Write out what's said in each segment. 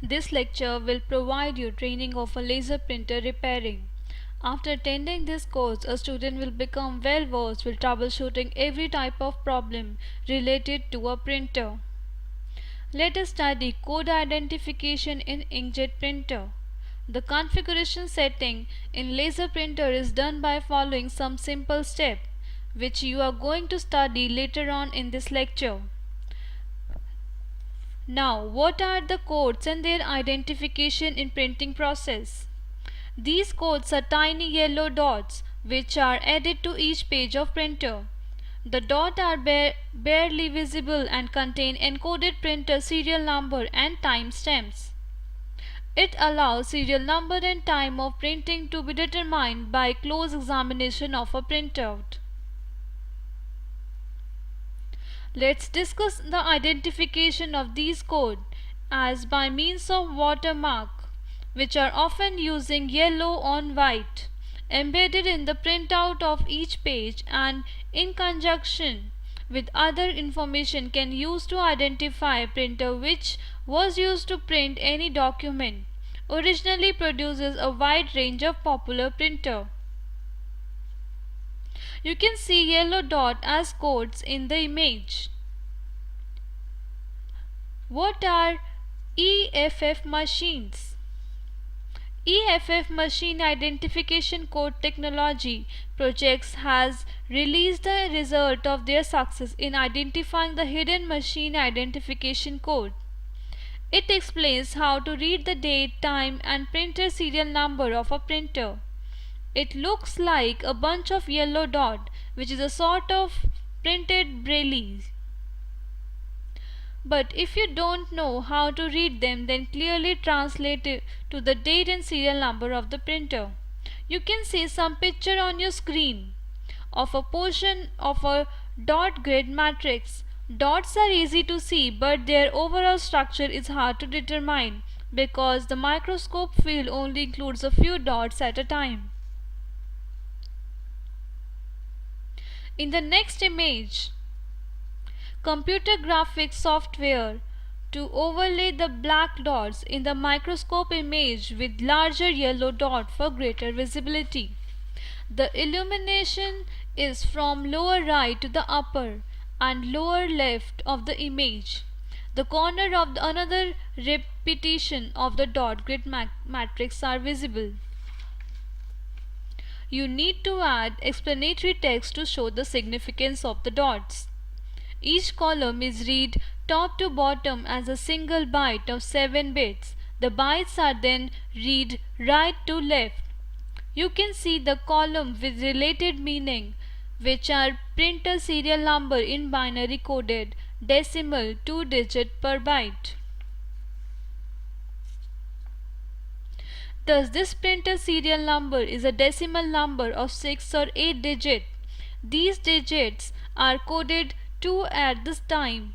This lecture will provide you training of a laser printer repairing. After attending this course, a student will become well versed with troubleshooting every type of problem related to a printer. Let us study code identification in inkjet printer. The configuration setting in laser printer is done by following some simple step, which you are going to study later on in this lecture. Now, what are the codes and their identification in printing process? These codes are tiny yellow dots which are added to each page of printer. The dots are barely visible and contain encoded printer serial number and time stamps. It allows serial number and time of printing to be determined by close examination of a printout. Let's discuss the identification of these codes as by means of watermark, which are often using yellow on white, embedded in the printout of each page and in conjunction with other information can use to identify printer which was used to print any document. Originally produces a wide range of popular printer. You can see yellow dot as codes in the image. What are EFF machines? EFF machine identification code technology projects has released the result of their success in identifying the hidden machine identification code. It explains how to read the date, time and printer serial number of a printer. It looks like a bunch of yellow dots, which is a sort of printed braille. But if you don't know how to read them, then clearly translate it to the date and serial number of the printer. You can see some picture on your screen of a portion of a dot grid matrix. Dots are easy to see, but their overall structure is hard to determine because the microscope field only includes a few dots at a time. In the next image, computer graphics software to overlay the black dots in the microscope image with larger yellow dot for greater visibility. The illumination is from lower right to the upper and lower left of the image. The corner of another repetition of the dot grid matrix are visible. You need to add explanatory text to show the significance of the dots. Each column is read top to bottom as a single byte of 7 bits. The bytes are then read right to left. You can see the column with related meaning, which are printer serial number in binary coded, decimal 2-digit per byte. Thus, this printer serial number is a decimal number of 6 or 8 digits. These digits are coded 2 at this time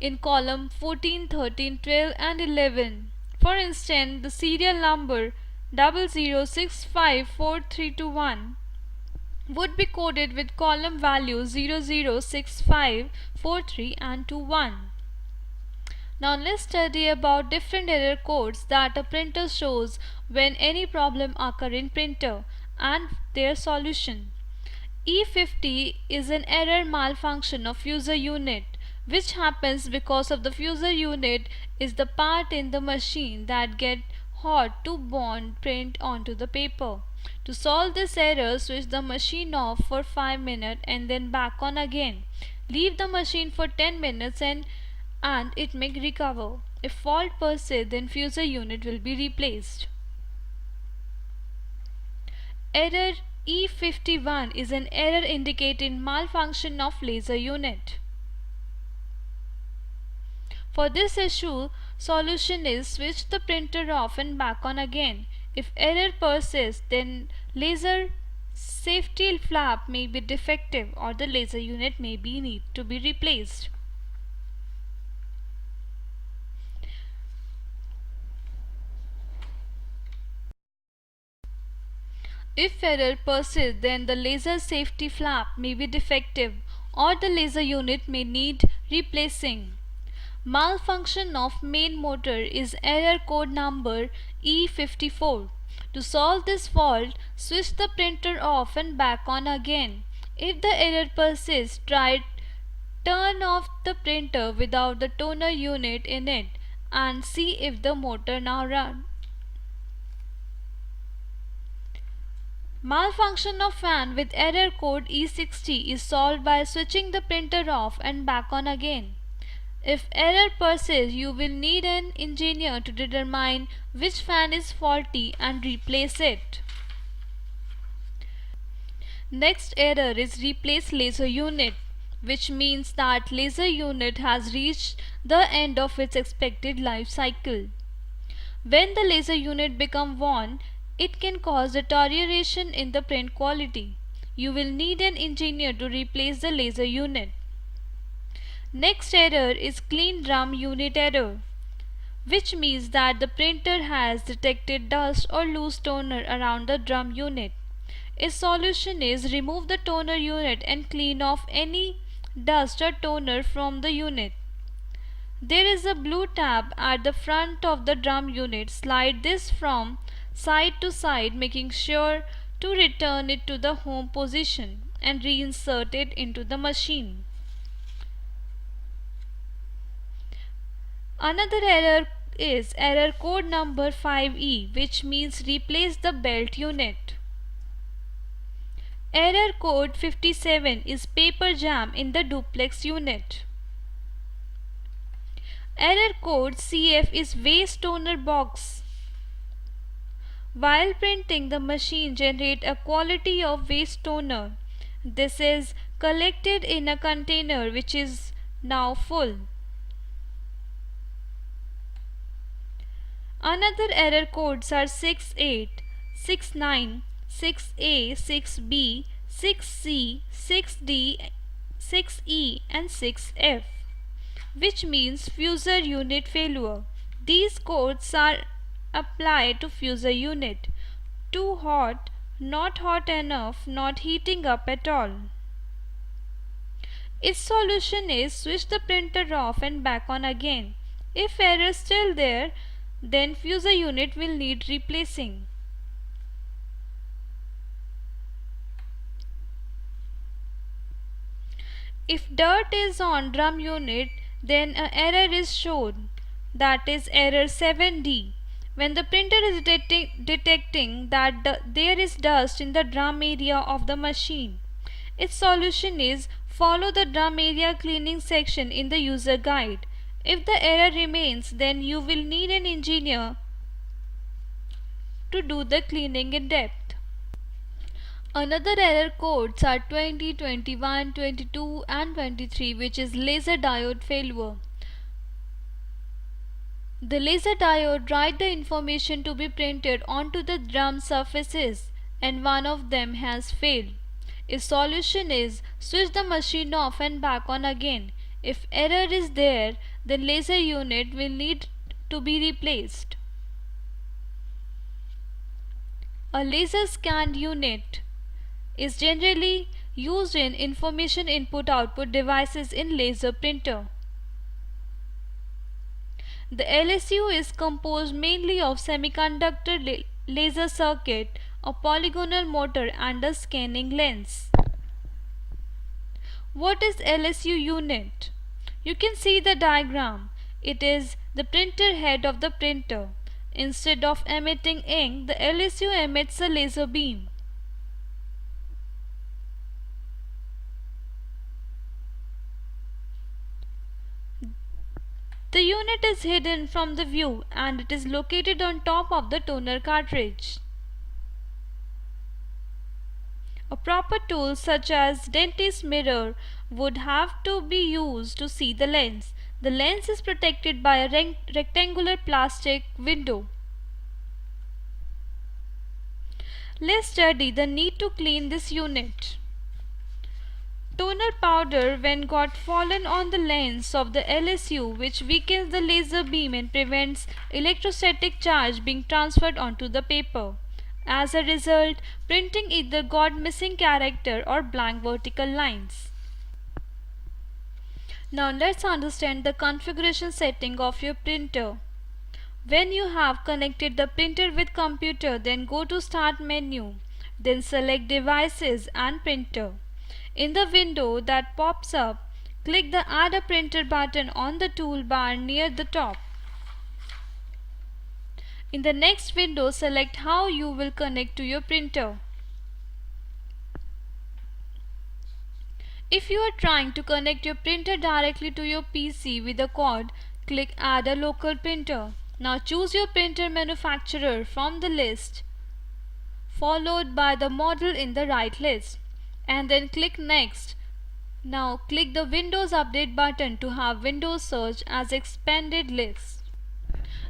in column 14, 13, 12 and 11. For instance, the serial number 00654321 would be coded with column values 006543 and 21. Now let's study about different error codes that a printer shows when any problem occurs in printer and their solution. E50 is an error malfunction of fusor unit, which happens because of the fusor unit is the part in the machine that get hot to bond print onto the paper. To solve this error, switch the machine off for 5 minutes and then back on again. Leave the machine for 10 minutes and it may recover. If fault persists, then fusor unit will be replaced. Error E51 is an error indicating malfunction of laser unit. For this issue, solution is switch the printer off and back on again. If error persists, then laser safety flap may be defective or the laser unit may need to be replaced. If error persists, then the laser safety flap may be defective or the laser unit may need replacing. Malfunction of main motor is error code number E54. To solve this fault, switch the printer off and back on again. If the error persists, turn off the printer without the toner unit in it and see if the motor now runs. Malfunction of fan with error code E60 is solved by switching the printer off and back on again. If error persists, you will need an engineer to determine which fan is faulty and replace it. Next error is replace laser unit, which means that laser unit has reached the end of its expected life cycle. When the laser unit becomes worn, it can cause deterioration in the print quality. You will need an engineer to replace the laser unit. Next error is clean drum unit error, which means that the printer has detected dust or loose toner around the drum unit. A solution is remove the toner unit and clean off any dust or toner from the unit. There is a blue tab at the front of the drum unit. Slide this from side to side, making sure to return it to the home position and reinsert it into the machine. Another error is error code number 5E, which means replace the belt unit. Error code 57 is paper jam in the duplex unit. Error code CF is waste toner box. While printing, the machine generates a quality of waste toner. This is collected in a container which is now full. Another error codes are 68, 69, 6A, 6B, 6C, 6D, 6E and 6F, which means fusor unit failure. These codes are applied to fusor unit. Too hot, not hot enough, not heating up at all. Its solution is switch the printer off and back on again. If error is still there, then fusor unit will need replacing. If dirt is on drum unit, then an error is shown, that is error 7D. When the printer is detecting that there is dust in the drum area of the machine, its solution is follow the drum area cleaning section in the user guide. If the error remains, then you will need an engineer to do the cleaning in depth. Another error codes are 20, 21, 22 and 23, which is laser diode failure. The laser diode write the information to be printed onto the drum surfaces and one of them has failed. Its solution is switch the machine off and back on again. If error is there, then laser unit will need to be replaced. A laser scanned unit is generally used in information input-output devices in laser printer. The LSU is composed mainly of semiconductor laser circuit, a polygonal motor and a scanning lens. What is LSU unit? You can see the diagram. It is the printer head of the printer. Instead of emitting ink, the LSU emits a laser beam. The unit is hidden from the view and it is located on top of the toner cartridge. A proper tool such as dentist mirror would have to be used to see the lens. The lens is protected by a rectangular plastic window. Let's study the need to clean this unit. Toner powder when got fallen on the lens of the LSU, which weakens the laser beam and prevents electrostatic charge being transferred onto the paper. As a result, printing either got missing character or blank vertical lines. Now let's understand the configuration setting of your printer. When you have connected the printer with computer, then go to Start menu. Then select Devices and Printer. In the window that pops up, click the Add a Printer button on the toolbar near the top. In the next window, select how you will connect to your printer. If you are trying to connect your printer directly to your PC with a cord, click Add a local printer. Now choose your printer manufacturer from the list, followed by the model in the right list, and then click Next. Now click the Windows Update button to have Windows search as expanded list.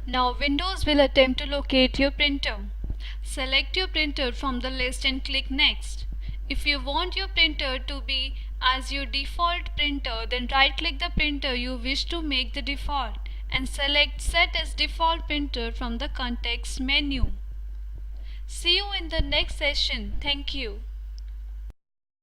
Now Windows will attempt to locate your printer. Select your printer from the list and click Next. If you want your printer to be as your default printer, then right click the printer you wish to make the default and select Set as Default Printer from the context menu. See you in the next session. Thank you.